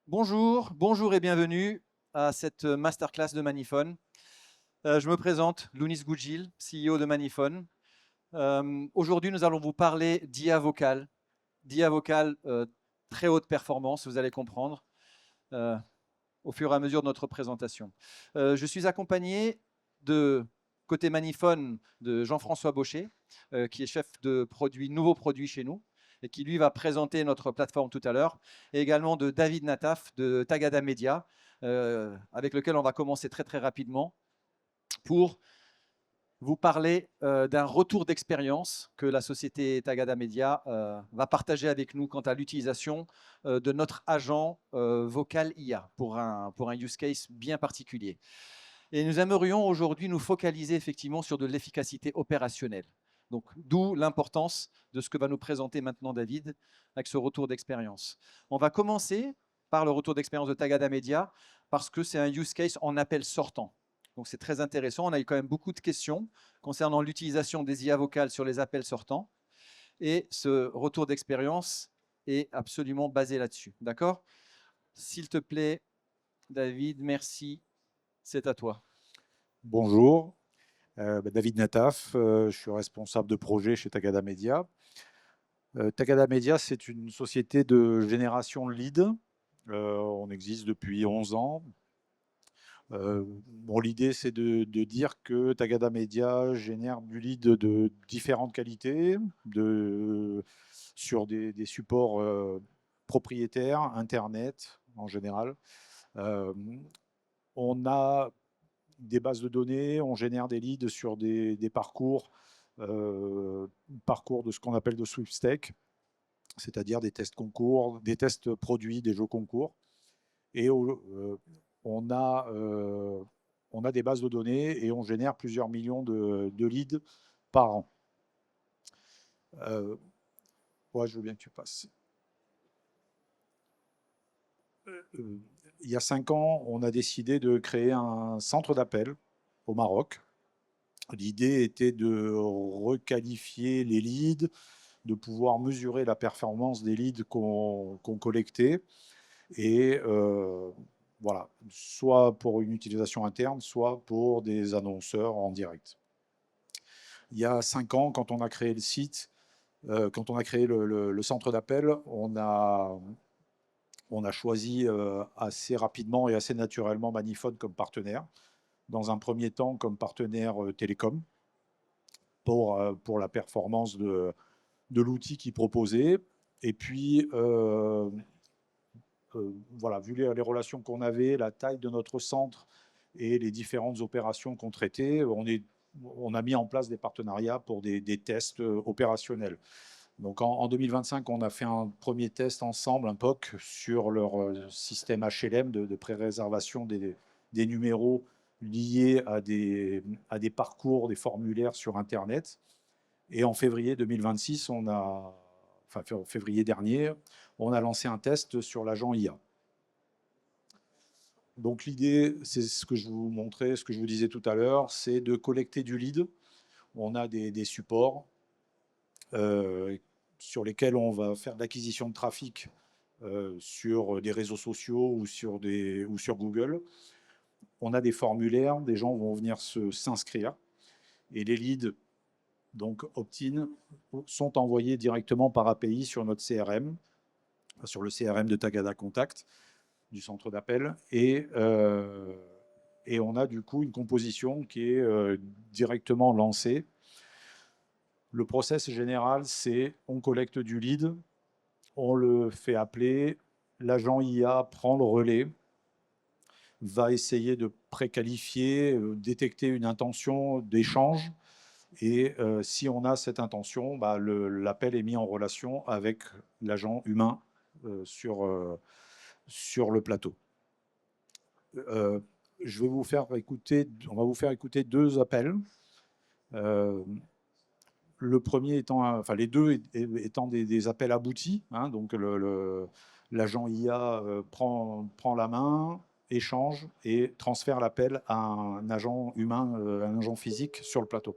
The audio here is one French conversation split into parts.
Bonjour et bienvenue à cette masterclass de Manifone. Je me présente, Lounis Goudjil, CEO de Manifone. Aujourd'hui, nous allons vous parler d'IA vocale. D'IA vocale très haute performance, vous allez comprendre euh, au fur et à mesure de notre présentation. Je suis accompagné de côté Manifone de Jean-François Baucher, qui est chef de produit, nouveaux produits chez nous, et qui lui va présenter notre plateforme tout à l'heure, et également de David Nataf de Tagada Media, avec lequel on va commencer très rapidement pour vous parler d'un retour d'expérience que la société Tagada Media va partager avec nous quant à l'utilisation de notre agent vocal IA pour un use case bien particulier. Et nous aimerions aujourd'hui nous focaliser effectivement sur de l'efficacité opérationnelle. Donc, d'où l'importance de ce que va nous présenter maintenant David avec ce retour d'expérience. On va commencer par le retour d'expérience de Tagada Media parce que c'est un use case en appel sortant. Donc, c'est très intéressant. On a eu quand même beaucoup de questions concernant l'utilisation des IA vocales sur les appels sortants. Et ce retour d'expérience est absolument basé là-dessus. D'accord? S'il te plaît, David, merci. C'est à toi. Bonjour, David Nataf, je suis responsable de projet chez Tagada Media. Tagada Media, c'est une société de génération lead. On existe depuis 11 ans. L'idée, c'est de dire que Tagada Media génère du lead de différentes qualités, sur des supports propriétaires, Internet en général. On a des bases de données, on génère des leads sur des parcours, parcours de ce qu'on appelle de sweepstakes, c'est-à-dire des tests concours, des tests produits, des jeux concours. Et on a, euh, on a des bases de données et on génère plusieurs millions de leads par an. Ouais, je veux bien que tu passes. Il y a 5 ans, on a décidé de créer un centre d'appel au Maroc. L'idée était de requalifier les leads, de pouvoir mesurer la performance des leads qu'on collectait et voilà, soit pour une utilisation interne, soit pour des annonceurs en direct. Il y a 5 ans, quand on a créé le site, quand on a créé le centre d'appel, on a choisi assez rapidement et assez naturellement Manifone comme partenaire. Dans un premier temps, comme partenaire télécom, pour la performance de l'outil qu'ils proposaient. Et puis, voilà, vu les relations qu'on avait, la taille de notre centre et les différentes opérations qu'on traitait, on a mis en place des partenariats pour des tests opérationnels. Donc en 2025, on a fait un premier test ensemble, un POC, sur leur système HLM de pré-réservation des numéros liés à des parcours, des formulaires sur Internet. Et en février 2026, enfin février dernier, on a lancé un test sur l'agent IA. Donc l'idée, c'est ce que je vous montrais, ce que je vous disais tout à l'heure, c'est de collecter du lead. On a des supports sur lesquels on va faire de l'acquisition de trafic sur des réseaux sociaux ou sur Google. On a des formulaires, des gens vont venir s'inscrire et les leads, donc opt-in, sont envoyés directement par API sur notre CRM, sur le CRM de Tagada Contact, du centre d'appel. Et on a du coup une composition qui est directement lancée. Le process général, c'est on collecte du lead, on le fait appeler, l'agent IA prend le relais, va essayer de préqualifier, détecter une intention d'échange. Et si on a cette intention, bah, l'appel est mis en relation avec l'agent humain sur le plateau. Je vais vous faire écouter, on va vous faire écouter 2 appels. Le premier étant, enfin les deux étant des appels aboutis, hein, donc l'agent IA prend la main, échange et transfère l'appel à un agent humain, un agent physique sur le plateau.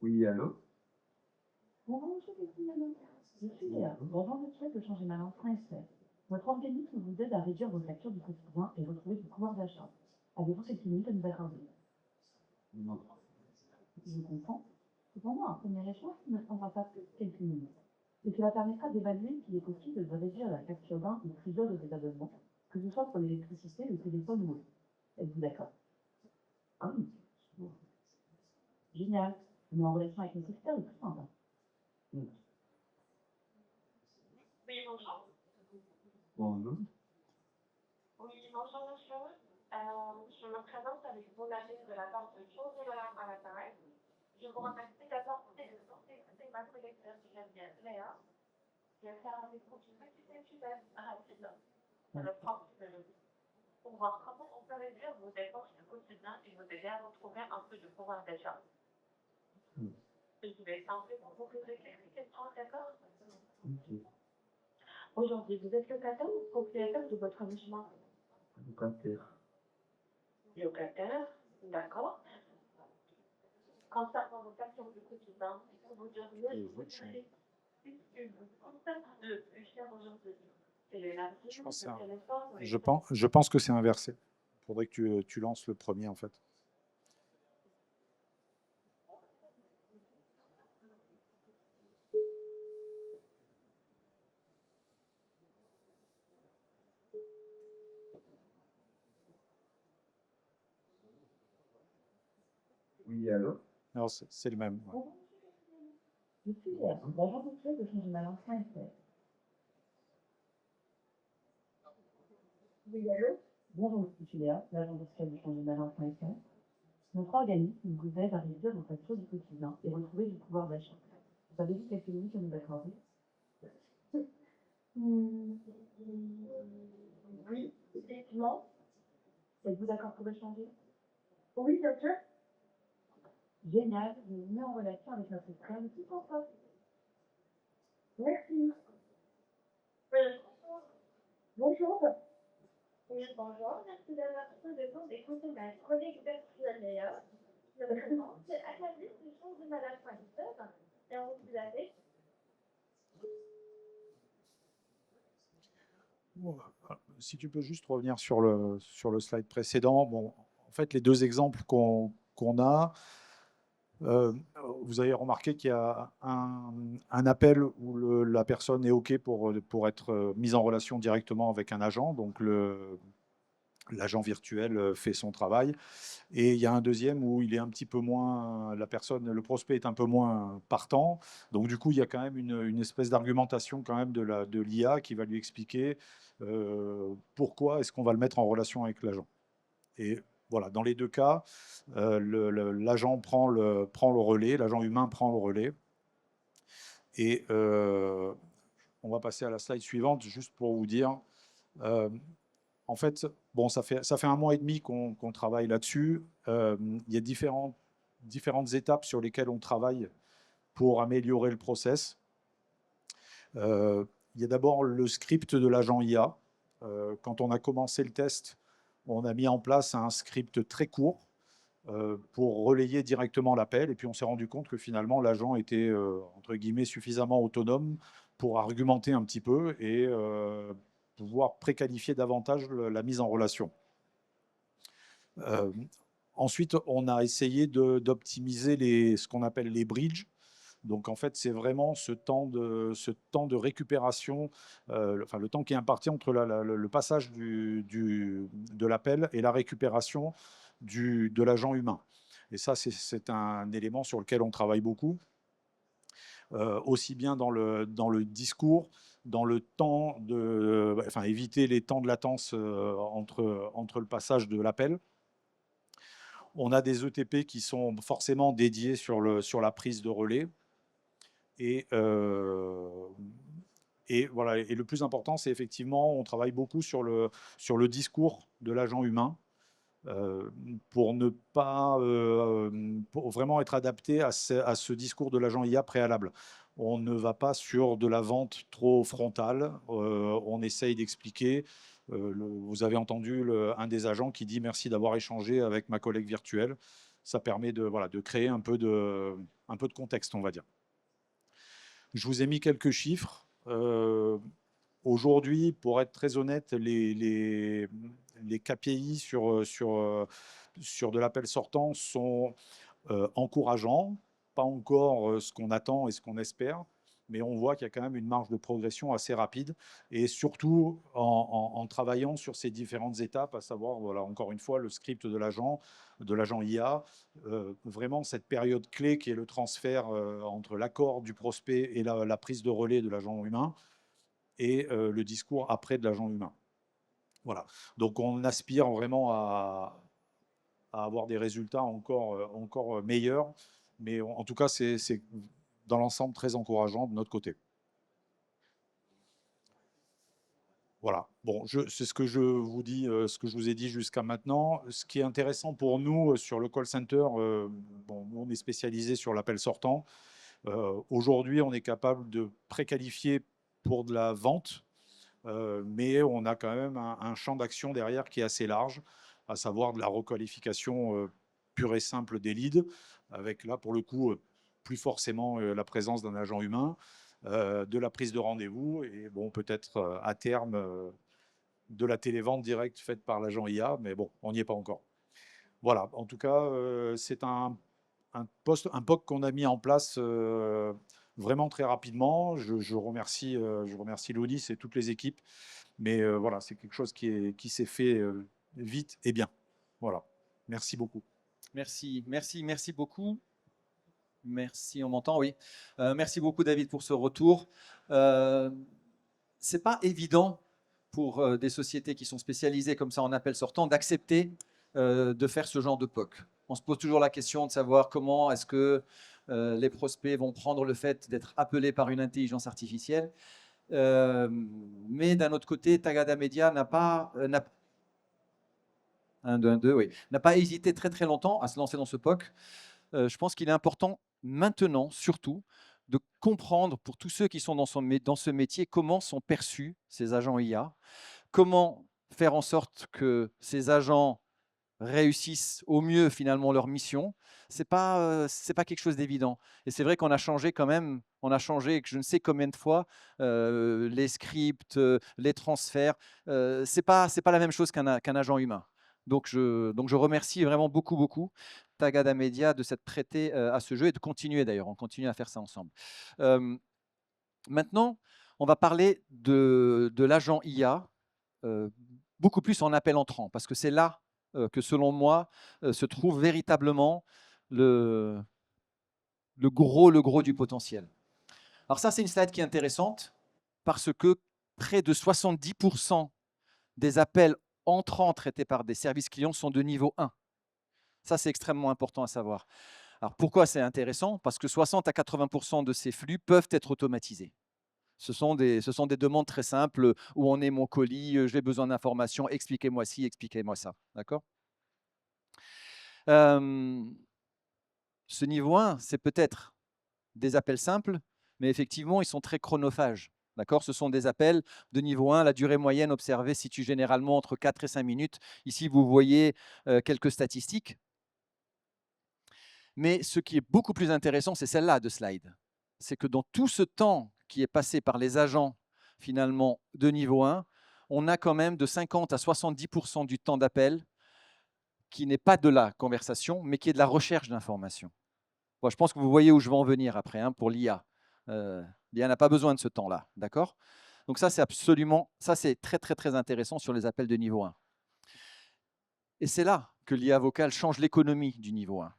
Oui, allô? Bonjour, monsieur Pestilano. Je suis Léa, l'agent virtuel de Changer Malin.fr. Notre organisme vous aide à réduire vos factures du quotidien et retrouver du pouvoir d'achat. Avez-vous quelques minutes à nous accorder? Non. Je comprends. Cependant, un premier échange ne prendra pas que quelques minutes. Et cela permettra d'évaluer s'il est possible de réduire la facture d'un ou plusieurs de vos abonnements, que ce soit pour l'électricité, le téléphone ou l'eau. Êtes-vous d'accord? Ah oui. Génial. On est en relation avec nos secrétaires le plus simple. Mm. Oui, bonjour. Bonjour. Oui, bonjour monsieur. Je me présente avec vous Nadine de la part de Changer Malin à l'appareil. Je vous remercie d'avoir écouté ma collègue virtuelle Léa. Je vais faire avec vous une petite étude rapide sur le principe pour voir comment on peut réduire vos dépenses du quotidien et vous aider à retrouver un peu de pouvoir d'achat. Je vais tenter pour vous poser quelques questions, d'accord? Ok. Aujourd'hui, vous êtes locataire ou propriétaire de votre logement? Locataire. Locataire, d'accord. Concernant vos factures du quotidien, vous diriez que vous coûte le plus cher aujourd'hui? C'est l'énergie, Je pense que le téléphone ou les je pense que c'est inversé. Il faudrait que tu lances le premier, en fait. Oui, allô? Alors, c'est le même. Ouais. Bonjour, monsieur Pestilano. Je suis Léa, l'agent virtuel de Changer Malin.fr. Oui, allô? Bonjour, je suis Léa, l'agent virtuel de Changer Malin.fr. Notre organisme vous aide à réduire vos factures du quotidien et retrouver du pouvoir d'achat. Vous avez-vous quelques minutes à nous accorder? Oui, effectivement. Êtes-vous d'accord pour échanger? Oui, bien sûr. Génial, je vous mets en relation avec notre frère tout en face. Merci. Oui. Bonjour. Oui, bonjour. Merci d'avoir pris le temps d'écouter ma collègue virtuelle Léa. Je me présente, c'est Annalise du Changer Malin.fr et on vous avait. Si tu peux juste revenir sur le slide précédent. Bon, en fait, les deux exemples qu'on a, vous avez remarqué qu'il y a un appel où la personne est OK pour être mise en relation directement avec un agent. Donc, l'agent virtuel fait son travail. Et il y a un deuxième où il est un petit peu moins, le prospect est un peu moins partant. Donc du coup, il y a quand même une espèce d'argumentation quand même de l'IA qui va lui expliquer pourquoi est-ce qu'on va le mettre en relation avec l'agent. Et voilà, dans les deux cas, l'agent prend le relais, l'agent humain prend le relais. Et on va passer à la slide suivante juste pour vous dire. En fait, bon, ça fait 1 mois et demi qu'on travaille là-dessus. Il y a différentes étapes sur lesquelles on travaille pour améliorer le process. Il y a d'abord le script de l'agent IA. Quand on a commencé le test, on a mis en place un script très court pour relayer directement l'appel. Et puis on s'est rendu compte que finalement, l'agent était, entre guillemets, suffisamment autonome pour argumenter un petit peu et pouvoir préqualifier davantage la mise en relation. Ensuite, on a essayé d'optimiser ce qu'on appelle les bridges. Donc en fait, c'est vraiment ce temps de récupération, enfin le temps qui est imparti entre le passage de l'appel et la récupération de l'agent humain. Et ça, c'est un élément sur lequel on travaille beaucoup, aussi bien dans le discours, dans le temps enfin éviter les temps de latence entre le passage de l'appel. On a des ETP qui sont forcément dédiés sur la prise de relais. Et voilà. Et le plus important, c'est effectivement, on travaille beaucoup sur le discours de l'agent humain pour ne pas pour vraiment être adapté à ce discours de l'agent IA préalable. On ne va pas sur de la vente trop frontale. On essaye d'expliquer. Vous avez entendu un des agents qui dit merci d'avoir échangé avec ma collègue virtuelle. ça permet de, voilà, de créer un peu de contexte, on va dire. Je vous ai mis quelques chiffres. Aujourd'hui, pour être très honnête, les KPI sur de l'appel sortant sont encourageants, pas encore ce qu'on attend et ce qu'on espère, mais on voit qu'il y a quand même une marge de progression assez rapide, et surtout en travaillant sur ces différentes étapes, à savoir, voilà, encore une fois, le script de l'agent IA, vraiment cette période clé qui est le transfert entre l'accord du prospect et la prise de relais de l'agent humain, et le discours après de l'agent humain. Voilà. Donc on aspire vraiment à avoir des résultats encore meilleurs, mais en tout cas, c'est dans l'ensemble très encourageant de notre côté. Voilà. Bon, c'est ce que je vous dis, ce que je vous ai dit jusqu'à maintenant. Ce qui est intéressant pour nous sur le call center, bon, nous on est spécialisé sur l'appel sortant. Aujourd'hui, on est capable de préqualifier pour de la vente, mais on a quand même un champ d'action derrière qui est assez large, à savoir de la requalification pure et simple des leads, avec là, pour le coup, plus forcément la présence d'un agent humain, de la prise de rendez-vous, et bon, peut-être à terme de la télévente directe faite par l'agent IA, mais bon, on n'y est pas encore. Voilà, en tout cas, c'est un POC qu'on a mis en place vraiment très rapidement. Je remercie Lounis et toutes les équipes, mais voilà, c'est quelque chose qui s'est fait vite et bien. Voilà, merci beaucoup. Merci beaucoup. Merci, on m'entend, oui. Merci beaucoup, David, pour ce retour. C'est pas évident pour des sociétés qui sont spécialisées comme ça en appel sortant d'accepter de faire ce genre de POC. On se pose toujours la question de savoir comment est-ce que les prospects vont prendre le fait d'être appelés par une intelligence artificielle. Mais d'un autre côté, Tagada Media n'a pas hésité très très longtemps à se lancer dans ce POC. Je pense qu'il est important maintenant, surtout, de comprendre pour tous ceux qui sont dans ce métier comment sont perçus ces agents IA, comment faire en sorte que ces agents réussissent au mieux finalement leur mission. C'est pas quelque chose d'évident. Et c'est vrai qu'on a changé quand même, je ne sais combien de fois les scripts, les transferts. C'est pas la même chose qu'un agent humain. Donc je remercie vraiment beaucoup Tagada Media de s'être prêté à ce jeu et de continuer d'ailleurs. On continue à faire ça ensemble. Maintenant, on va parler de l'agent IA, beaucoup plus en appel entrant, parce que c'est là que, selon moi, se trouve véritablement le gros du potentiel. Alors ça, c'est une slide qui est intéressante, parce que près de 70% des appels entrants traités par des services clients sont de niveau 1. Ça, c'est extrêmement important à savoir. Alors pourquoi c'est intéressant? Parce que 60 à 80% de ces flux peuvent être automatisés. Ce sont des demandes très simples. Où en est mon colis? J'ai besoin d'informations. Expliquez-moi ci, expliquez-moi ça. D'accord? Ce niveau 1, c'est peut-être des appels simples, mais effectivement, ils sont très chronophages. D'accord? Ce sont des appels de niveau 1. La durée moyenne observée se situe généralement entre 4 et 5 minutes. Ici, vous voyez quelques statistiques. Mais ce qui est beaucoup plus intéressant, c'est celle-là de slide. C'est que dans tout ce temps qui est passé par les agents finalement de niveau 1, on a quand même de 50 à 70% du temps d'appel qui n'est pas de la conversation, mais qui est de la recherche d'informations. Bon, je pense que vous voyez où je vais en venir après, hein, pour l'IA. L'IA n'a pas besoin de ce temps-là, d'accord? Donc ça, c'est très intéressant sur les appels de niveau 1. Et c'est là que l'IA vocale change l'économie du niveau 1.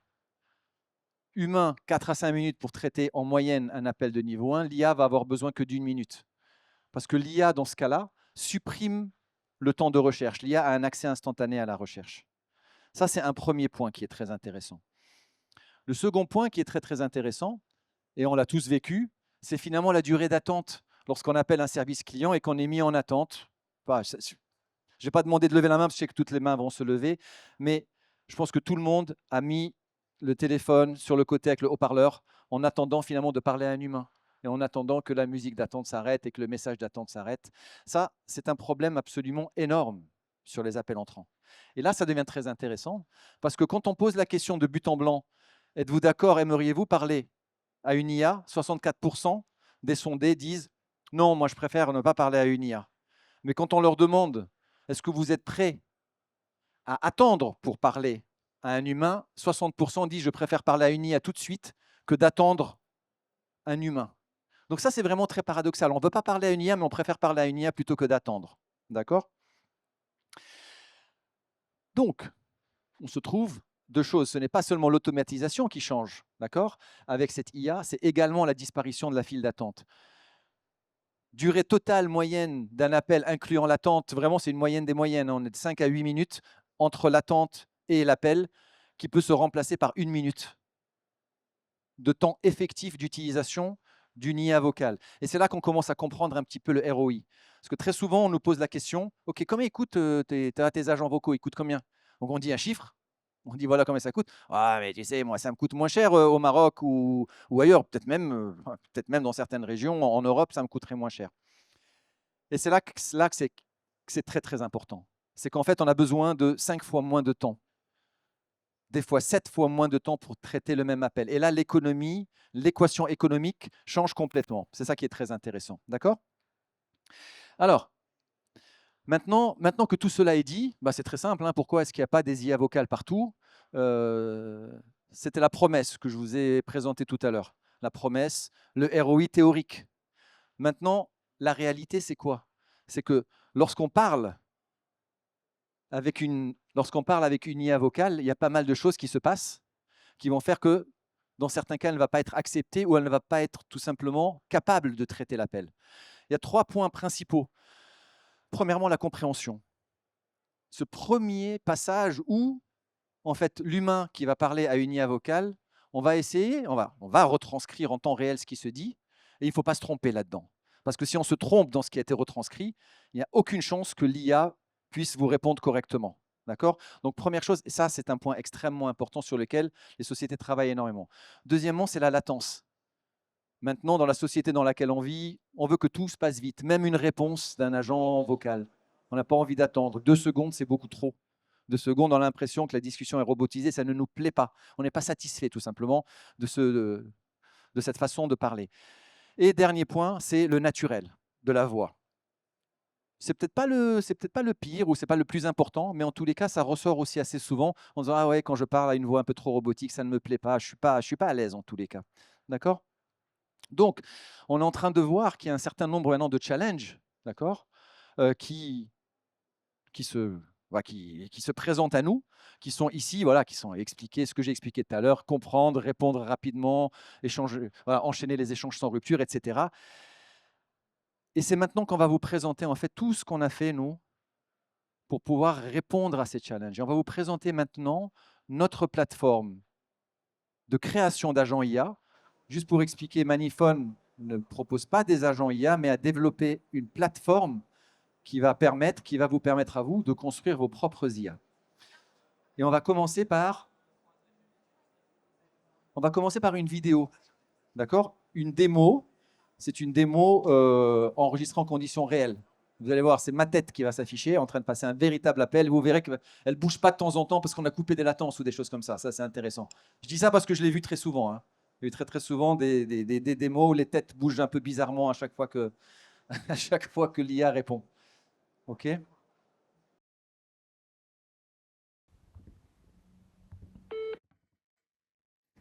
Humain, 4 à 5 minutes pour traiter en moyenne un appel de niveau 1, l'IA va avoir besoin que d'1 minute. Parce que l'IA, dans ce cas-là, supprime le temps de recherche. L'IA a un accès instantané à la recherche. Ça, c'est un premier point qui est très intéressant. Le second point qui est très intéressant, et on l'a tous vécu, c'est finalement la durée d'attente lorsqu'on appelle un service client et qu'on est mis en attente. Enfin, je ne vais pas demander de lever la main parce que je sais que toutes les mains vont se lever, mais je pense que tout le monde a mis le téléphone sur le côté avec le haut-parleur en attendant finalement de parler à un humain et en attendant que la musique d'attente s'arrête et que le message d'attente s'arrête. Ça, c'est un problème absolument énorme sur les appels entrants. Et là, ça devient très intéressant, parce que quand on pose la question de but en blanc, êtes-vous d'accord, aimeriez-vous parler à une IA? 64% des sondés disent non, moi je préfère ne pas parler à une IA. Mais quand on leur demande, est-ce que vous êtes prêt à attendre pour parler à un humain, 60% disent je préfère parler à une IA tout de suite que d'attendre un humain. Donc ça, c'est vraiment très paradoxal. On ne veut pas parler à une IA, mais on préfère parler à une IA plutôt que d'attendre. D'accord? Donc, on se trouve deux choses. Ce n'est pas seulement l'automatisation qui change, d'accord? Avec cette IA, c'est également la disparition de la file d'attente. Durée totale moyenne d'un appel incluant l'attente, vraiment c'est une moyenne des moyennes, on est de 5 à 8 minutes entre l'attente et l'appel, qui peut se remplacer par 1 minute de temps effectif d'utilisation d'une IA vocale. Et c'est là qu'on commence à comprendre un petit peu le ROI. Parce que très souvent, on nous pose la question, OK, combien coûtent tes agents vocaux? Ils coûtent combien? Donc on dit un chiffre, on dit voilà combien ça coûte. Ah, mais tu sais, moi, ça me coûte moins cher au Maroc ou ailleurs, peut-être même dans certaines régions, en Europe, ça me coûterait moins cher. Et c'est là que c'est très, très important. C'est qu'en fait, on a besoin de 5 fois moins de temps, des fois 7 fois moins de temps pour traiter le même appel. Et là, l'équation économique change complètement. C'est ça qui est très intéressant. D'accord? Alors, maintenant que tout cela est dit, bah, c'est très simple. Hein. Pourquoi est-ce qu'il n'y a pas des IA vocales partout? C'était la promesse que je vous ai présentée tout à l'heure. La promesse, le ROI théorique. Maintenant, la réalité, c'est quoi? C'est que lorsqu'on parle avec une IA vocale, il y a pas mal de choses qui se passent, qui vont faire que, dans certains cas, elle ne va pas être acceptée ou elle ne va pas être tout simplement capable de traiter l'appel. Il y a 3 points principaux. Premièrement, la compréhension. Ce premier passage où, en fait, l'humain qui va parler à une IA vocale, on va retranscrire en temps réel ce qui se dit, et il ne faut pas se tromper là-dedans. Parce que si on se trompe dans ce qui a été retranscrit, il n'y a aucune chance que l'IA puisse vous répondre correctement. D'accord? Donc, première chose, et ça, c'est un point extrêmement important sur lequel les sociétés travaillent énormément. Deuxièmement, c'est la latence. Maintenant, dans la société dans laquelle on vit, on veut que tout se passe vite, même une réponse d'un agent vocal. On n'a pas envie d'attendre. 2 secondes, c'est beaucoup trop. 2 secondes, on a l'impression que la discussion est robotisée, ça ne nous plaît pas. On n'est pas satisfait, tout simplement, de cette façon de parler. Et dernier point, c'est le naturel de la voix. C'est peut-être pas le pire ou c'est pas le plus important, mais en tous les cas, ça ressort aussi assez souvent en disant ah ouais, quand je parle à une voix un peu trop robotique, ça ne me plaît pas, je suis pas à l'aise en tous les cas. D'accord? Donc, on est en train de voir qu'il y a un certain nombre maintenant de challenges, d'accord, qui se présentent à nous, qui sont ici, voilà, qui sont expliqués, ce que j'ai expliqué tout à l'heure, comprendre, répondre rapidement, échanger, voilà, enchaîner les échanges sans rupture, etc. Et c'est maintenant qu'on va vous présenter en fait tout ce qu'on a fait, nous, pour pouvoir répondre à ces challenges. Et on va vous présenter maintenant notre plateforme de création d'agents IA. Juste pour expliquer, Maniphone ne propose pas des agents IA, mais a développé une plateforme qui va vous permettre à vous de construire vos propres IA. Et on va commencer par une vidéo, d'accord? Une démo. C'est une démo enregistrée en conditions réelles. Vous allez voir, c'est ma tête qui va s'afficher en train de passer un véritable appel. Vous verrez qu'elle ne bouge pas de temps en temps parce qu'on a coupé des latences ou des choses comme ça. Ça, c'est intéressant. Je dis ça parce que je l'ai vu très souvent. Hein. J'ai vu très, très souvent des démos où les têtes bougent un peu bizarrement à chaque fois que l'IA répond. OK?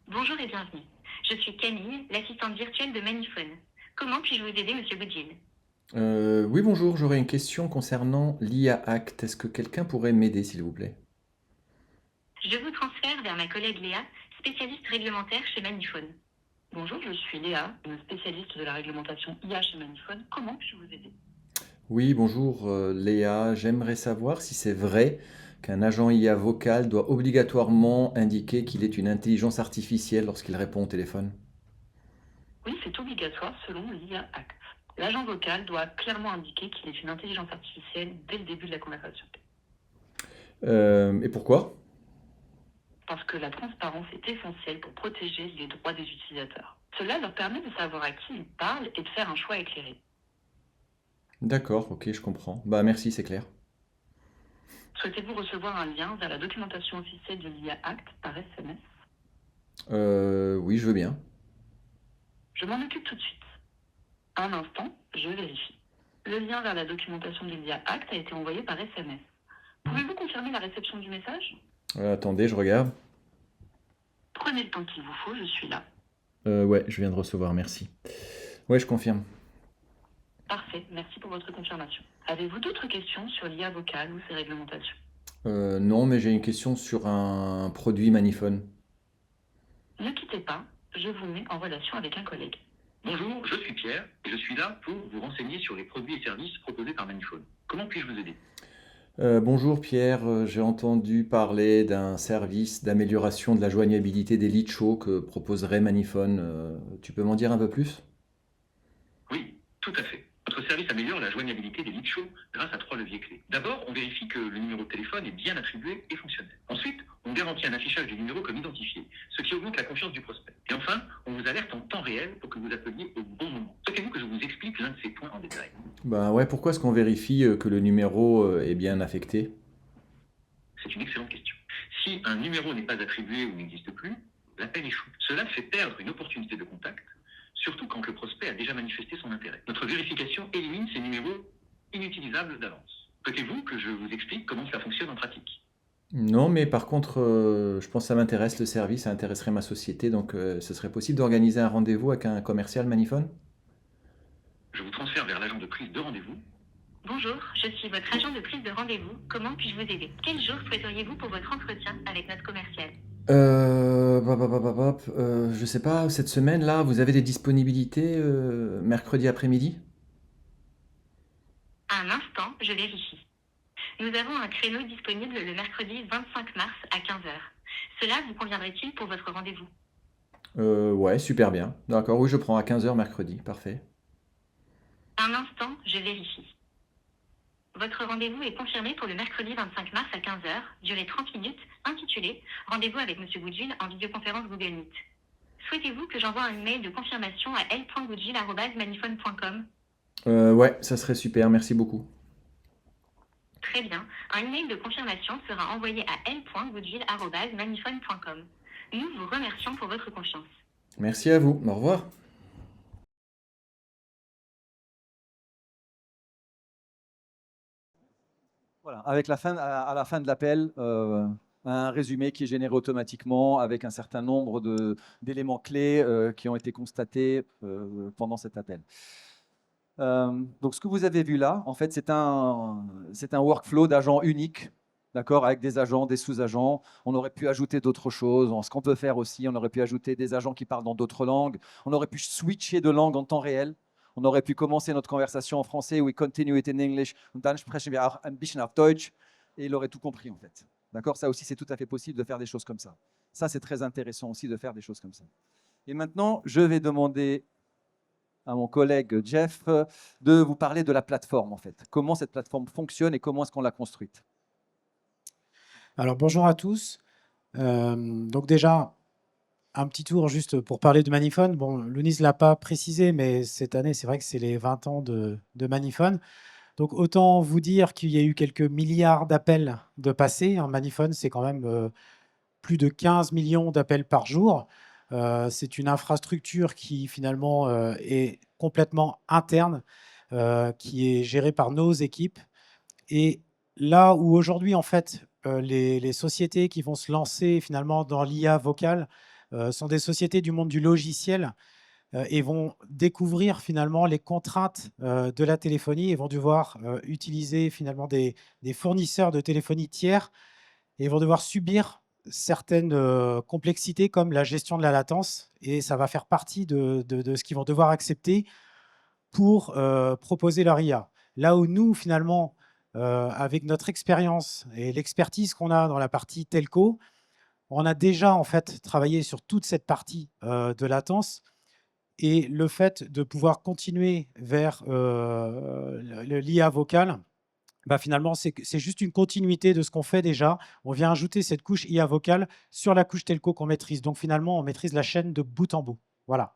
Bonjour et bienvenue. Je suis Camille, l'assistante virtuelle de Maniphone. Comment puis-je vous aider, Monsieur Goodgill? Oui, bonjour, j'aurais une question concernant l'IA Act. Est-ce que quelqu'un pourrait m'aider, s'il vous plaît? Je vous transfère vers ma collègue Léa, spécialiste réglementaire chez Maniphone. Bonjour, je suis Léa, une spécialiste de la réglementation IA chez Maniphone. Comment puis-je vous aider? Oui, bonjour Léa. J'aimerais savoir si c'est vrai qu'un agent IA vocal doit obligatoirement indiquer qu'il est une intelligence artificielle lorsqu'il répond au téléphone. Oui, c'est obligatoire selon l'IA Act. L'agent vocal doit clairement indiquer qu'il est une intelligence artificielle dès le début de la conversation. Et pourquoi? Parce que la transparence est essentielle pour protéger les droits des utilisateurs. Cela leur permet de savoir à qui ils parlent et de faire un choix éclairé. D'accord, ok, je comprends. Bah merci, c'est clair. Souhaitez-vous recevoir un lien vers la documentation officielle de l'IA Act par SMS? Oui, je veux bien. Je m'en occupe tout de suite. Un instant, je vérifie. Le lien vers la documentation de l'IA Act a été envoyé par SMS. Pouvez-vous confirmer la réception du message? Attendez, je regarde. Prenez le temps qu'il vous faut, je suis là. Ouais, je viens de recevoir, merci. Ouais, je confirme. Parfait, merci pour votre confirmation. Avez-vous d'autres questions sur l'IA vocale ou ses réglementations? Non, mais j'ai une question sur un produit Maniphone. Ne quittez pas, je vous mets en relation avec un collègue. Bonjour, je suis Pierre et je suis là pour vous renseigner sur les produits et services proposés par Maniphone. Comment puis-je vous aider? Bonjour Pierre, j'ai entendu parler d'un service d'amélioration de la joignabilité des lead shows que proposerait Maniphone. Tu peux m'en dire un peu plus? Oui, tout à fait. Notre service améliore la joignabilité des lead shows grâce à 3 leviers clés. D'abord, on vérifie que le numéro de téléphone est bien attribué et fonctionnel. Ensuite, on garantit un affichage du numéro comme identifié, ce qui augmente la confiance du prospect. Et enfin, on vous alerte en temps réel pour que vous appeliez au bon moment. Souhaitez-vous que je vous explique l'un de ces points en détail? Bah ouais, pourquoi est-ce qu'on vérifie que le numéro est bien affecté? C'est une excellente question. Si un numéro n'est pas attribué ou n'existe plus, l'appel échoue. Cela fait perdre une opportunité de contact, surtout quand le prospect a déjà manifesté son intérêt. Notre vérification élimine ces numéros inutilisables d'avance. Souhaitez-vous que je vous explique comment cela fonctionne en pratique? Non, mais par contre, je pense que ça m'intéresse le service, ça intéresserait ma société, donc ce serait possible d'organiser un rendez-vous avec un commercial Maniphone? Je vous transfère vers l'agent de prise de rendez-vous. Bonjour, je suis votre agent de prise de rendez-vous. Comment puis-je vous aider? Quel jour souhaiteriez-vous pour votre entretien avec notre commercial? Je sais pas, cette semaine-là, vous avez des disponibilités mercredi après-midi? Un instant, je vérifie. Nous avons un créneau disponible le mercredi 25 mars à 15 heures. Cela vous conviendrait-il pour votre rendez-vous? Ouais, super bien. D'accord, oui, je prends à 15 heures mercredi, parfait. Un instant, je vérifie. Votre rendez-vous est confirmé pour le mercredi 25 mars à 15 heures, durée 30 minutes, intitulé « Rendez-vous avec M. Goodgill en vidéoconférence Google Meet ». Souhaitez-vous que j'envoie un email de confirmation à l.goodgill@maniphone.com? Ouais, ça serait super, merci beaucoup. Très bien. Un email de confirmation sera envoyé à l.goodgill@maniphone.com. Nous vous remercions pour votre confiance. Merci à vous, au revoir. Voilà, avec à la fin de l'appel, un résumé qui est généré automatiquement avec un certain nombre d'éléments clés qui ont été constatés pendant cet appel. Donc, ce que vous avez vu là, en fait, c'est un workflow d'agents unique, d'accord, avec des agents, des sous-agents. On aurait pu ajouter d'autres choses. Ce qu'on peut faire aussi, on aurait pu ajouter des agents qui parlent dans d'autres langues. On aurait pu switcher de langue en temps réel. On aurait pu commencer notre conversation en français, we continue it in English, und dann sprechen wir auch ein bisschen auf Deutsch, et il aurait tout compris en fait. D'accord? Ça aussi, c'est tout à fait possible de faire des choses comme ça. Ça, c'est très intéressant aussi de faire des choses comme ça. Et maintenant, je vais demander à mon collègue Jeff de vous parler de la plateforme en fait. Comment cette plateforme fonctionne et comment est-ce qu'on l'a construite? Alors bonjour à tous. Donc déjà, un petit tour juste pour parler de Maniphone. Bon, Lounis ne l'a pas précisé, mais cette année, c'est vrai que c'est les 20 ans de Maniphone. Donc autant vous dire qu'il y a eu quelques milliards d'appels de passés. Maniphone, c'est quand même plus de 15 millions d'appels par jour. C'est une infrastructure qui finalement est complètement interne, qui est gérée par nos équipes. Et là où aujourd'hui, en fait, les sociétés qui vont se lancer finalement dans l'IA vocale sont des sociétés du monde du logiciel et vont découvrir finalement les contraintes de la téléphonie et vont devoir utiliser finalement des fournisseurs de téléphonie tiers et vont devoir subir certaines complexités comme la gestion de la latence, et ça va faire partie de ce qu'ils vont devoir accepter pour proposer leur IA. Là où nous, finalement, avec notre expérience et l'expertise qu'on a dans la partie telco, on a déjà en fait travaillé sur toute cette partie de latence, et le fait de pouvoir continuer vers l'IA vocale, bah finalement, c'est juste une continuité de ce qu'on fait déjà. On vient ajouter cette couche IA vocale sur la couche telco qu'on maîtrise. Donc finalement, on maîtrise la chaîne de bout en bout. Voilà.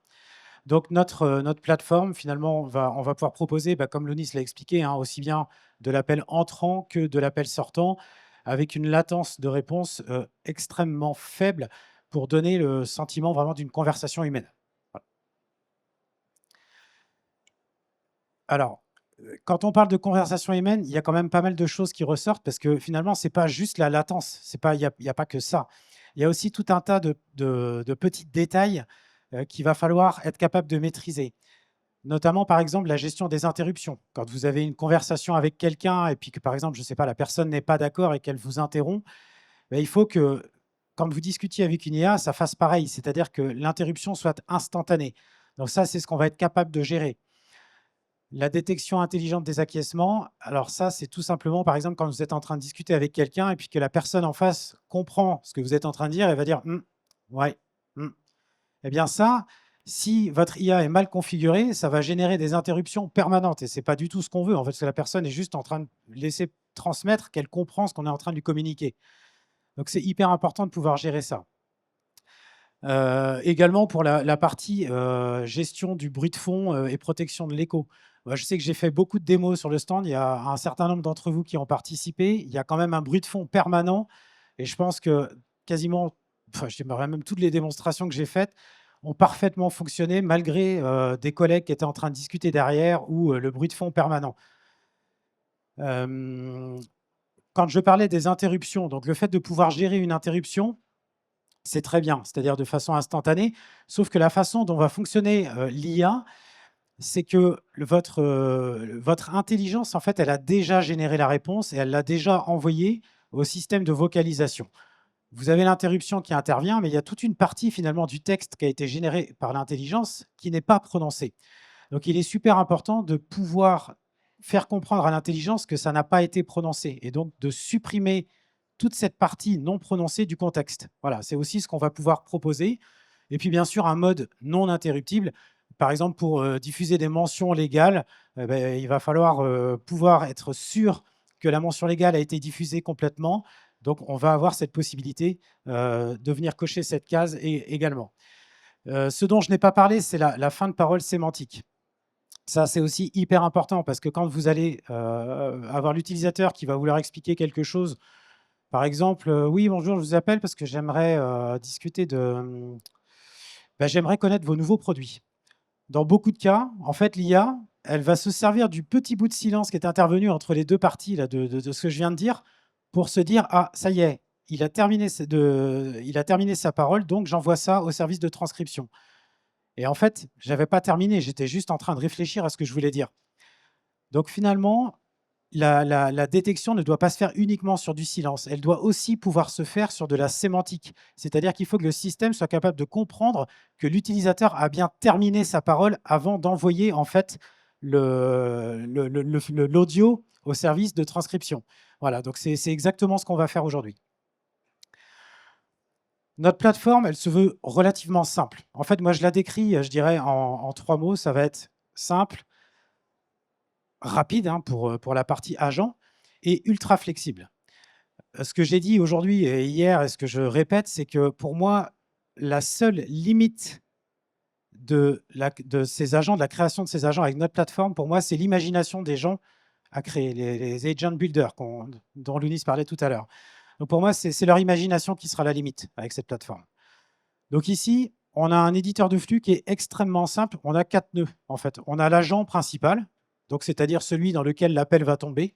Donc notre plateforme, finalement, on va pouvoir proposer, comme Lounis l'a expliqué, aussi bien de l'appel entrant que de l'appel sortant, avec une latence de réponse extrêmement faible pour donner le sentiment vraiment d'une conversation humaine. Voilà. Alors, quand on parle de conversation humaine, il y a quand même pas mal de choses qui ressortent parce que finalement, ce n'est pas juste la latence, il n'y a pas que ça. Il y a aussi tout un tas de petits détails qu'il va falloir être capable de maîtriser. Notamment, par exemple, la gestion des interruptions. Quand vous avez une conversation avec quelqu'un et puis que, par exemple, je ne sais pas, la personne n'est pas d'accord et qu'elle vous interrompt, ben, il faut que, quand vous discutiez avec une IA, ça fasse pareil, c'est-à-dire que l'interruption soit instantanée. Donc ça, c'est ce qu'on va être capable de gérer. La détection intelligente des acquiescements, alors ça, c'est tout simplement, par exemple, quand vous êtes en train de discuter avec quelqu'un et puis que la personne en face comprend ce que vous êtes en train de dire, elle va dire ouais. Eh bien ça, si votre IA est mal configurée, ça va générer des interruptions permanentes et ce n'est pas du tout ce qu'on veut. En fait, parce que la personne est juste en train de laisser transmettre qu'elle comprend ce qu'on est en train de lui communiquer. Donc, c'est hyper important de pouvoir gérer ça. Également pour la partie gestion du bruit de fond et protection de l'écho. Je sais que j'ai fait beaucoup de démos sur le stand. Il y a un certain nombre d'entre vous qui ont participé. Il y a quand même un bruit de fond permanent. Et je pense que quasiment, je dirais même toutes les démonstrations que j'ai faites ont parfaitement fonctionné malgré des collègues qui étaient en train de discuter derrière ou le bruit de fond permanent. Quand je parlais des interruptions, donc le fait de pouvoir gérer une interruption, c'est très bien, c'est-à-dire de façon instantanée, sauf que la façon dont va fonctionner l'IA, c'est que votre intelligence, en fait, elle a déjà généré la réponse et elle l'a déjà envoyée au système de vocalisation. Vous avez l'interruption qui intervient, mais il y a toute une partie finalement du texte qui a été généré par l'intelligence qui n'est pas prononcée. Donc, il est super important de pouvoir faire comprendre à l'intelligence que ça n'a pas été prononcé et donc de supprimer toute cette partie non prononcée du contexte. Voilà, c'est aussi ce qu'on va pouvoir proposer. Et puis, bien sûr, un mode non interruptible. Par exemple, pour diffuser des mentions légales, il va falloir pouvoir être sûr que la mention légale a été diffusée complètement. Donc, on va avoir cette possibilité de venir cocher cette case également. Ce dont je n'ai pas parlé, c'est la fin de parole sémantique. Ça, c'est aussi hyper important parce que quand vous allez avoir l'utilisateur qui va vouloir expliquer quelque chose, par exemple, oui, bonjour, je vous appelle parce que j'aimerais discuter de... j'aimerais connaître vos nouveaux produits. Dans beaucoup de cas, en fait, l'IA, elle va se servir du petit bout de silence qui est intervenu entre les deux parties là, de ce que je viens de dire pour se dire « Ah, ça y est, il a terminé sa parole, donc j'envoie ça au service de transcription. » Et en fait, je n'avais pas terminé, j'étais juste en train de réfléchir à ce que je voulais dire. Donc finalement, la détection ne doit pas se faire uniquement sur du silence. Elle doit aussi pouvoir se faire sur de la sémantique. C'est-à-dire qu'il faut que le système soit capable de comprendre que l'utilisateur a bien terminé sa parole avant d'envoyer en fait l'audio au service de transcription. Voilà, donc c'est exactement ce qu'on va faire aujourd'hui. Notre plateforme, elle se veut relativement simple. En fait, moi, je la décris, je dirais, en 3 mots. Ça va être simple, rapide pour la partie agent et ultra flexible. Ce que j'ai dit aujourd'hui et hier et ce que je répète, c'est que pour moi, la seule limite de ces agents, de la création de ces agents avec notre plateforme, pour moi, c'est l'imagination des gens à créer, les agent builders dont Lounis parlait tout à l'heure. Donc pour moi, c'est leur imagination qui sera la limite avec cette plateforme. Donc ici, on a un éditeur de flux qui est extrêmement simple. On a 4 nœuds, en fait. On a l'agent principal, donc c'est-à-dire celui dans lequel l'appel va tomber.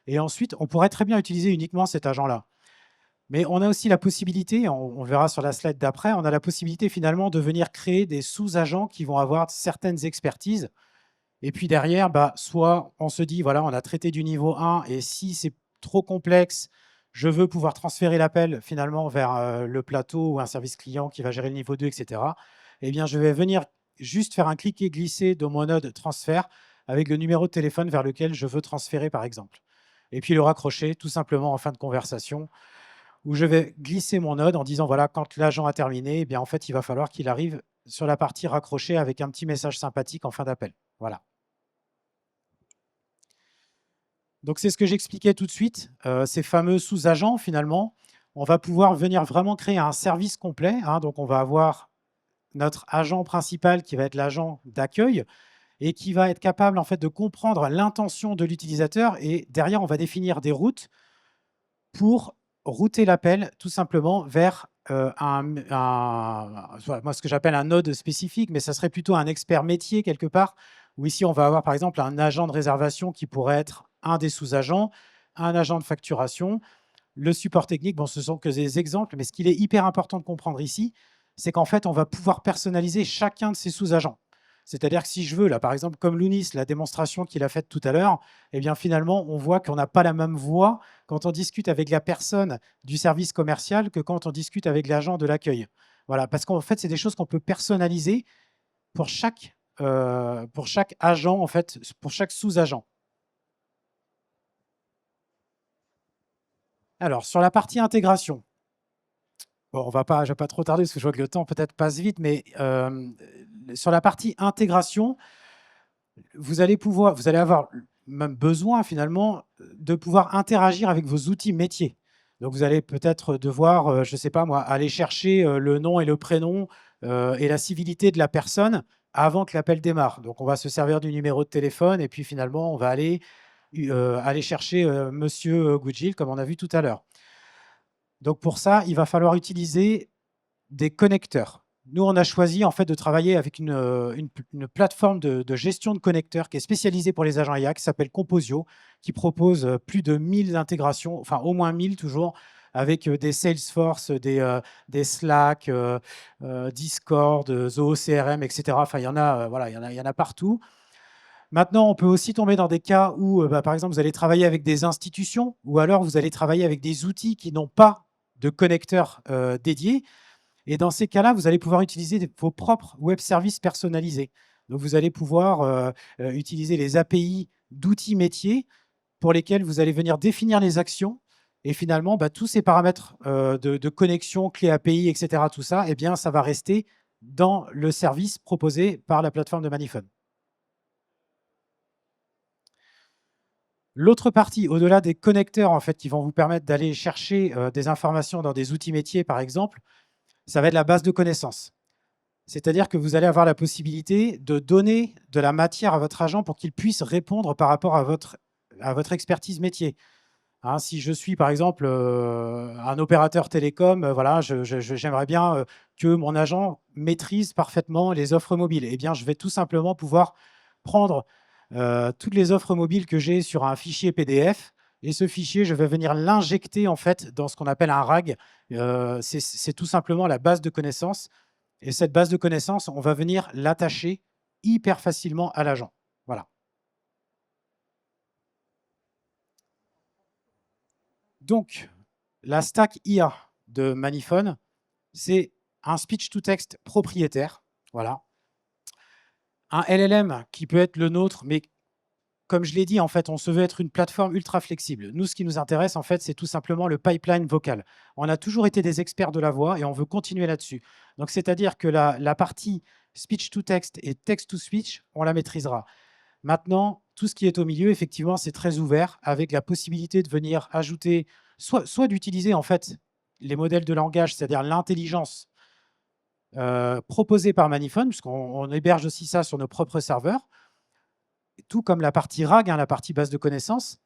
Et ensuite, on pourrait très bien utiliser uniquement cet agent-là. Mais on a aussi la possibilité, on verra sur la slide d'après, on a la possibilité finalement de venir créer des sous-agents qui vont avoir certaines expertises. Et puis derrière, soit on se dit, voilà, on a traité du niveau 1, et si c'est trop complexe, je veux pouvoir transférer l'appel finalement vers le plateau ou un service client qui va gérer le niveau 2, etc. Eh bien, je vais venir juste faire un cliquer-glisser de mon node transfert avec le numéro de téléphone vers lequel je veux transférer, par exemple. Et puis le raccrocher tout simplement en fin de conversation, où je vais glisser mon node en disant, voilà, quand l'agent a terminé, eh bien, en fait, il va falloir qu'il arrive sur la partie raccrochée avec un petit message sympathique en fin d'appel. Voilà. Donc, c'est ce que j'expliquais tout de suite, ces fameux sous-agents, finalement. On va pouvoir venir vraiment créer un service complet. Donc, on va avoir notre agent principal qui va être l'agent d'accueil et qui va être capable en fait, de comprendre l'intention de l'utilisateur. Et derrière, on va définir des routes pour router l'appel tout simplement vers moi, ce que j'appelle un node spécifique, mais ça serait plutôt un expert métier quelque part, où ici, on va avoir par exemple un agent de réservation qui pourrait être un des sous-agents, un agent de facturation, le support technique. Bon, ce sont que des exemples, mais ce qu'il est hyper important de comprendre ici, c'est qu'en fait, on va pouvoir personnaliser chacun de ces sous-agents. C'est-à-dire que si je veux, là, par exemple, comme Lounis, la démonstration qu'il a faite tout à l'heure, eh bien, finalement, on voit qu'on n'a pas la même voix quand on discute avec la personne du service commercial que quand on discute avec l'agent de l'accueil. Voilà, parce qu'en fait, c'est des choses qu'on peut personnaliser pour chaque agent, en fait, pour chaque sous-agent. Alors, sur la partie intégration, bon, je ne vais pas trop tarder parce que je vois que le temps peut-être passe vite, mais sur la partie intégration, vous allez avoir même besoin finalement de pouvoir interagir avec vos outils métiers. Donc, vous allez peut-être devoir, je ne sais pas moi, aller chercher le nom et le prénom et la civilité de la personne avant que l'appel démarre. Donc, on va se servir du numéro de téléphone et puis finalement, on va aller chercher Monsieur Goodgill, comme on a vu tout à l'heure. Donc, pour ça, il va falloir utiliser des connecteurs. Nous, on a choisi en fait de travailler avec une plateforme de gestion de connecteurs qui est spécialisée pour les agents IA, qui s'appelle Composio, qui propose plus de 1000 intégrations, enfin au moins 1000 toujours, avec des Salesforce, des Slack, Discord, Zoho CRM, etc. Enfin, il y en a partout. Maintenant, on peut aussi tomber dans des cas où, par exemple, vous allez travailler avec des institutions ou alors vous allez travailler avec des outils qui n'ont pas de connecteurs dédiés. Et dans ces cas-là, vous allez pouvoir utiliser vos propres web services personnalisés. Donc, vous allez pouvoir utiliser les API d'outils métiers pour lesquels vous allez venir définir les actions. Et finalement, tous ces paramètres de connexion, clé API, etc., tout ça, eh bien, ça va rester dans le service proposé par la plateforme de Manifone. L'autre partie, au-delà des connecteurs en fait, qui vont vous permettre d'aller chercher des informations dans des outils métiers, par exemple, ça va être la base de connaissances. C'est-à-dire que vous allez avoir la possibilité de donner de la matière à votre agent pour qu'il puisse répondre par rapport à votre expertise métier. Hein, si je suis, par exemple, un opérateur télécom, voilà, j'aimerais bien que mon agent maîtrise parfaitement les offres mobiles. Eh bien, je vais tout simplement pouvoir prendre toutes les offres mobiles que j'ai sur un fichier PDF. Et ce fichier, je vais venir l'injecter en fait dans ce qu'on appelle un RAG. C'est tout simplement la base de connaissances. Et cette base de connaissances, on va venir l'attacher hyper facilement à l'agent. Voilà. Donc, la stack IA de Manifone, c'est un speech-to-text propriétaire. Voilà. Un LLM qui peut être le nôtre, mais comme je l'ai dit, en fait, on se veut être une plateforme ultra flexible. Nous, ce qui nous intéresse, en fait, c'est tout simplement le pipeline vocal. On a toujours été des experts de la voix et on veut continuer là-dessus. Donc, c'est-à-dire que la partie speech-to-text et text-to-speech, on la maîtrisera. Maintenant, tout ce qui est au milieu, effectivement, c'est très ouvert avec la possibilité de venir ajouter, soit d'utiliser, en fait, les modèles de langage, c'est-à-dire l'intelligence proposée par Manifone, puisqu'on héberge aussi ça sur nos propres serveurs, tout comme la partie RAG, la partie base de connaissances,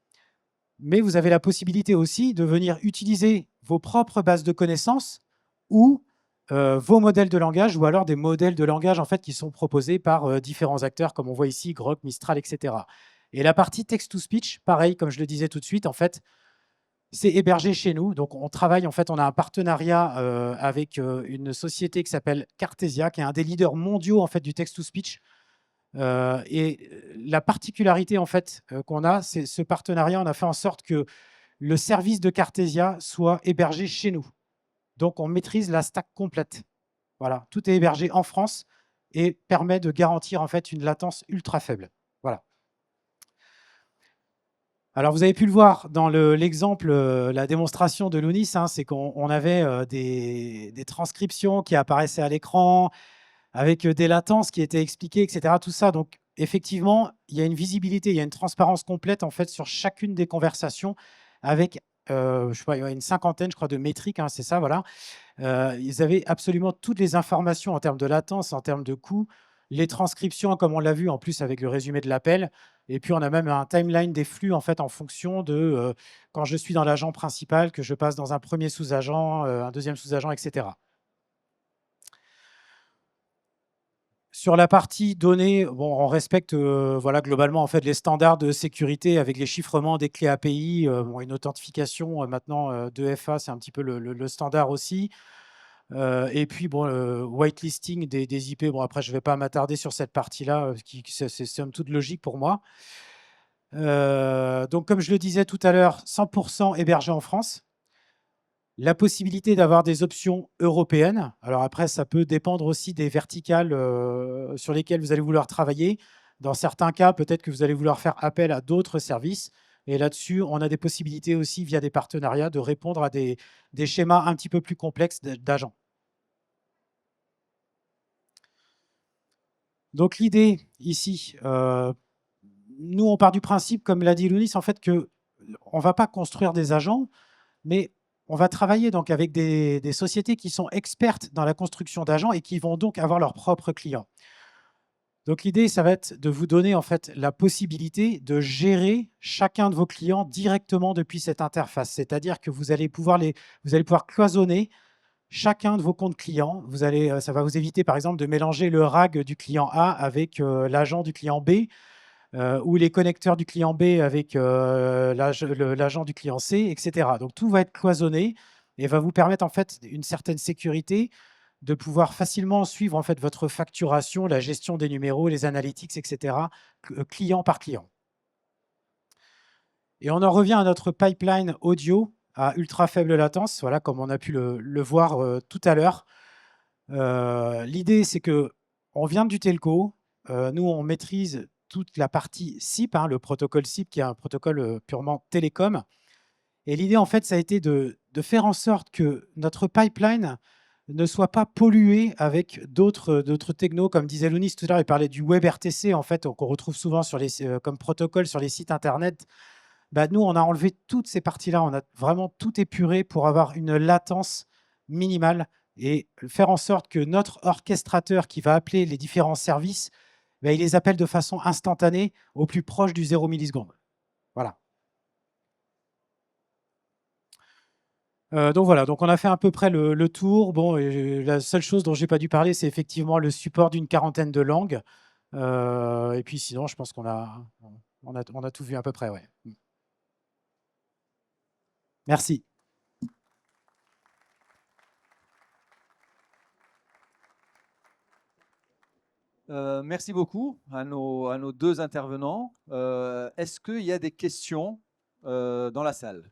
mais vous avez la possibilité aussi de venir utiliser vos propres bases de connaissances ou vos modèles de langage, ou alors des modèles de langage en fait, qui sont proposés par différents acteurs, comme on voit ici, Grok, Mistral, etc. Et la partie text-to-speech, pareil, comme je le disais tout de suite, en fait, c'est hébergé chez nous. Donc, on travaille, en fait, on a un partenariat avec une société qui s'appelle Cartesia, qui est un des leaders mondiaux en fait, du text-to-speech. Et la particularité en fait qu'on a, c'est ce partenariat. On a fait en sorte que le service de Cartesia soit hébergé chez nous. Donc, on maîtrise la stack complète. Voilà, tout est hébergé en France et permet de garantir en fait une latence ultra faible. Voilà. Alors, vous avez pu le voir dans l'exemple, la démonstration de Lounis, hein, c'est qu'on avait des transcriptions qui apparaissaient à l'écran, avec des latences qui étaient expliquées, etc. Tout ça, donc effectivement, il y a une visibilité, il y a une transparence complète en fait sur chacune des conversations avec, je sais pas, il y a une cinquantaine, je crois, de métriques, hein, c'est ça, voilà. Ils avaient absolument toutes les informations en termes de latence, en termes de coût, les transcriptions, comme on l'a vu en plus avec le résumé de l'appel. Et puis, on a même un timeline des flux en fait en fonction de quand je suis dans l'agent principal, que je passe dans un premier sous-agent, un deuxième sous-agent, etc. Sur la partie données, bon, on respecte voilà, globalement en fait, les standards de sécurité avec les chiffrements des clés API, bon, une authentification maintenant 2FA, c'est un petit peu le standard aussi. Et puis, bon, whitelisting des IP, bon, après, je ne vais pas m'attarder sur cette partie-là, c'est somme toute logique pour moi. Donc, comme je le disais tout à l'heure, 100% hébergé en France. La possibilité d'avoir des options européennes. Alors après, ça peut dépendre aussi des verticales sur lesquelles vous allez vouloir travailler. Dans certains cas, peut-être que vous allez vouloir faire appel à d'autres services. Et là-dessus, on a des possibilités aussi, via des partenariats, de répondre à des schémas un petit peu plus complexes d'agents. Donc l'idée ici, nous, on part du principe, comme l'a dit Lounis, en fait, qu'on ne va pas construire des agents, mais on va travailler donc avec des sociétés qui sont expertes dans la construction d'agents et qui vont donc avoir leurs propres clients. Donc l'idée, ça va être de vous donner en fait la possibilité de gérer chacun de vos clients directement depuis cette interface. C'est-à-dire que vous allez pouvoir cloisonner chacun de vos comptes clients. Ça va vous éviter par exemple de mélanger le RAG du client A avec l'agent du client B, ou les connecteurs du client B avec l'agent du client C, etc. Donc, tout va être cloisonné et va vous permettre en fait une certaine sécurité de pouvoir facilement suivre en fait votre facturation, la gestion des numéros, les analytics, etc., client par client. Et on en revient à notre pipeline audio à ultra faible latence, voilà, comme on a pu le voir tout à l'heure. L'idée, c'est qu'on vient du telco. Nous, on maîtrise toute la partie SIP, le protocole SIP, qui est un protocole purement télécom. Et l'idée, en fait, ça a été de faire en sorte que notre pipeline ne soit pas pollué avec d'autres technos. Comme disait Lounis tout à l'heure, il parlait du WebRTC, en fait, qu'on retrouve souvent comme protocole sur les sites Internet. Bah, nous, on a enlevé toutes ces parties-là. On a vraiment tout épuré pour avoir une latence minimale et faire en sorte que notre orchestrateur qui va appeler les différents services, il les appelle de façon instantanée au plus proche du 0 milliseconde. Voilà. Donc voilà, donc on a fait à peu près le tour. Bon, la seule chose dont je n'ai pas dû parler, c'est effectivement le support d'une quarantaine de langues. Et puis sinon, je pense qu'on a tout vu à peu près. Ouais. Merci. Merci beaucoup à nos deux intervenants. Est-ce qu'il y a des questions dans la salle?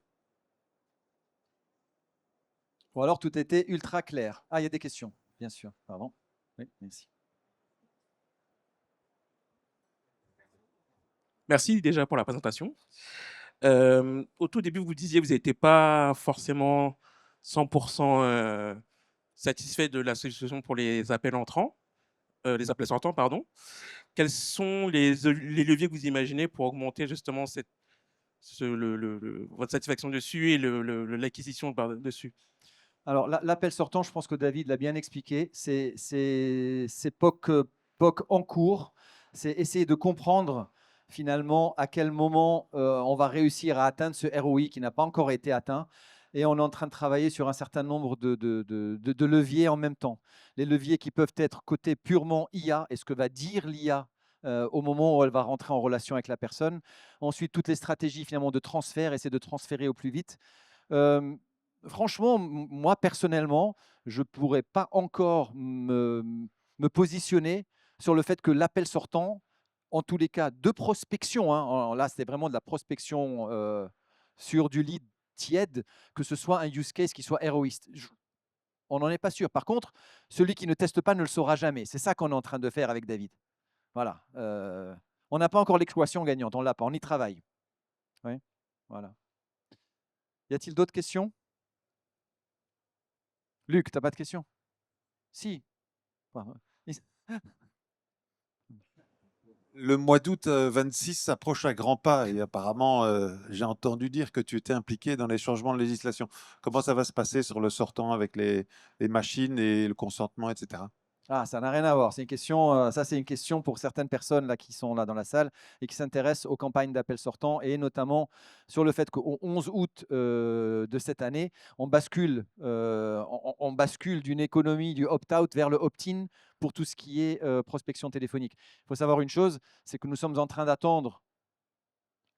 Ou alors tout était ultra clair? Ah, il y a des questions, bien sûr. Pardon. Oui, merci. Merci déjà pour la présentation. Au tout début, vous disiez que vous n'étiez pas forcément 100% satisfait de la solution pour les appels entrants, les appels sortants, pardon. Quels sont les leviers que vous imaginez pour augmenter justement votre satisfaction dessus et l'acquisition dessus? Alors, l'appel sortant, je pense que David l'a bien expliqué, c'est POC en cours, c'est essayer de comprendre finalement à quel moment on va réussir à atteindre ce ROI qui n'a pas encore été atteint. Et on est en train de travailler sur un certain nombre de leviers en même temps. Les leviers qui peuvent être côté purement IA, et ce que va dire l'IA au moment où elle va rentrer en relation avec la personne. Ensuite, toutes les stratégies finalement de transfert, essayer de transférer au plus vite. Franchement, moi, personnellement, je ne pourrais pas encore me positionner sur le fait que l'appel sortant, en tous les cas, de prospection, là, c'était vraiment de la prospection sur du lead tiède, que ce soit un use case qui soit héroïste. On n'en est pas sûr. Par contre, celui qui ne teste pas ne le saura jamais. C'est ça qu'on est en train de faire avec David. Voilà. On n'a pas encore l'équation gagnante, on ne l'a pas, on y travaille. Oui, voilà. Y a-t-il d'autres questions? Luc, tu n'as pas de questions? Si. Le mois d'août 26 s'approche à grands pas et apparemment, j'ai entendu dire que tu étais impliqué dans les changements de législation. Comment ça va se passer sur le sortant avec les machines et le consentement, etc.? Ah, ça n'a rien à voir. C'est une question, ça c'est une question pour certaines personnes là, qui sont là dans la salle et qui s'intéressent aux campagnes d'appels sortants et notamment sur le fait qu'au 11 août de cette année, on bascule, on bascule d'une économie du opt-out vers le opt-in pour tout ce qui est prospection téléphonique. Il faut savoir une chose, c'est que nous sommes en train d'attendre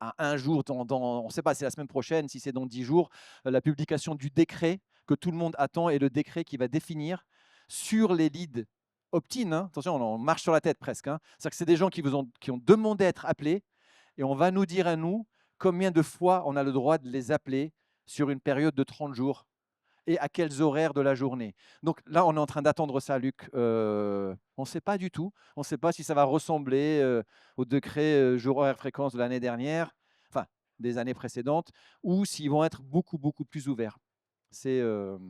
à un jour, on ne sait pas, c'est la semaine prochaine, si c'est dans 10 jours, la publication du décret que tout le monde attend et le décret qui va définir sur les leads opt-in, hein, attention, on marche sur la tête presque, hein. C'est-à-dire que c'est des gens qui ont demandé à être appelés et on va nous dire à nous combien de fois on a le droit de les appeler sur une période de 30 jours et à quels horaires de la journée. Donc là, on est en train d'attendre ça, Luc. On ne sait pas du tout. On ne sait pas si ça va ressembler au décret jour, horaire, fréquence de l'année dernière, enfin des années précédentes, ou s'ils vont être beaucoup, beaucoup plus ouverts. On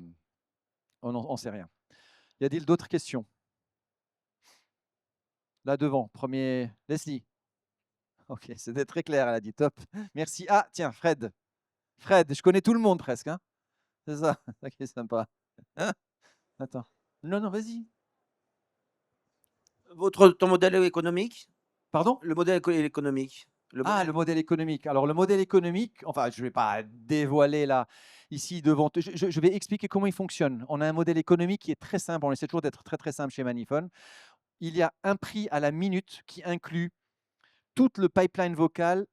n'en sait rien. Y a-t-il d'autres questions? Là devant, premier, Leslie. Ok, c'était très clair, elle a dit top. Merci. Ah, tiens, Fred. Fred, je connais tout le monde presque, hein. C'est ça, ça qui est sympa. Hein? Attends. Non, non, vas-y. Ton modèle économique? Pardon? Le modèle économique. Le modèle économique. Alors, le modèle économique, enfin, je ne vais pas dévoiler là, ici devant. Je vais expliquer comment il fonctionne. On a un modèle économique qui est très simple. On essaie toujours d'être très, très simple chez Manifone. Il y a un prix à la minute qui inclut tout le pipeline vocal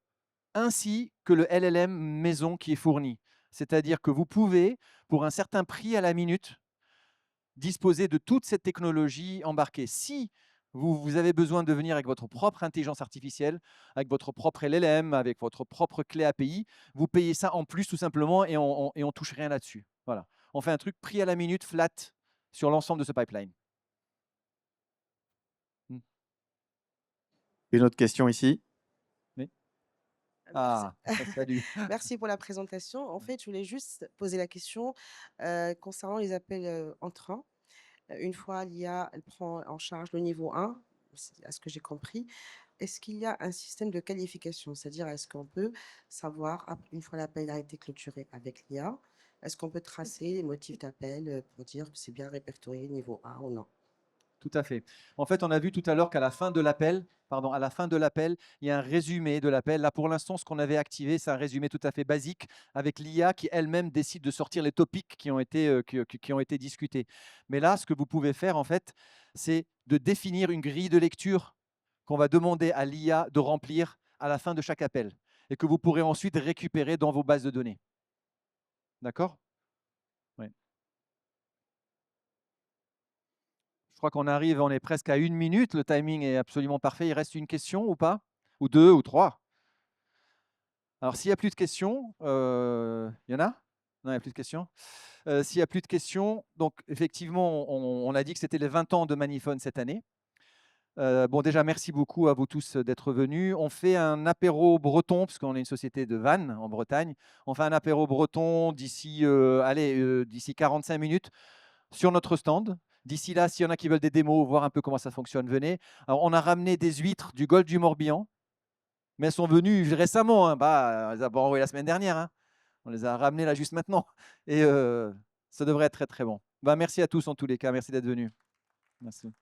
ainsi que le LLM maison qui est fourni. C'est-à-dire que vous pouvez, pour un certain prix à la minute, disposer de toute cette technologie embarquée. Si vous avez besoin de venir avec votre propre intelligence artificielle, avec votre propre LLM, avec votre propre clé API, vous payez ça en plus tout simplement et on ne touche rien là-dessus. Voilà. On fait un truc prix à la minute, flat, sur l'ensemble de ce pipeline. Une autre question ici? Oui. Ah, salut. Merci pour la présentation. En fait, je voulais juste poser la question concernant les appels entrants. Une fois l'IA, elle prend en charge le niveau 1, à ce que j'ai compris. Est-ce qu'il y a un système de qualification? C'est-à-dire, est-ce qu'on peut savoir, une fois l'appel a été clôturé avec l'IA, est-ce qu'on peut tracer les motifs d'appel pour dire que c'est bien répertorié niveau 1 ou non? Tout à fait. En fait, on a vu tout à l'heure qu'à la fin de l'appel, il y a un résumé de l'appel. Là, pour l'instant, ce qu'on avait activé, c'est un résumé tout à fait basique avec l'IA qui elle-même décide de sortir les topics qui ont été discutés. Mais là, ce que vous pouvez faire, en fait, c'est de définir une grille de lecture qu'on va demander à l'IA de remplir à la fin de chaque appel et que vous pourrez ensuite récupérer dans vos bases de données. D'accord? Oui. Je crois qu'on arrive, on est presque à 1 minute. Le timing est absolument parfait. Il reste une question ou pas? Ou 2 ou 3? Alors, s'il n'y a plus de questions, il y en a? Non, il n'y a plus de questions. S'il n'y a plus de questions, donc effectivement, on a dit que c'était les 20 ans de Manifone cette année. Bon, déjà, merci beaucoup à vous tous d'être venus. On fait un apéro breton, parce qu'on est une société de Vannes, en Bretagne. On fait un apéro breton d'ici 45 minutes sur notre stand. D'ici là, s'il y en a qui veulent des démos, voir un peu comment ça fonctionne, venez. Alors, on a ramené des huîtres du golfe du Morbihan, mais elles sont venues récemment. Hein. On les a pas envoyées la semaine dernière. Hein. On les a ramenées là juste maintenant. Et ça devrait être très, très bon. Merci à tous en tous les cas. Merci d'être venus. Merci.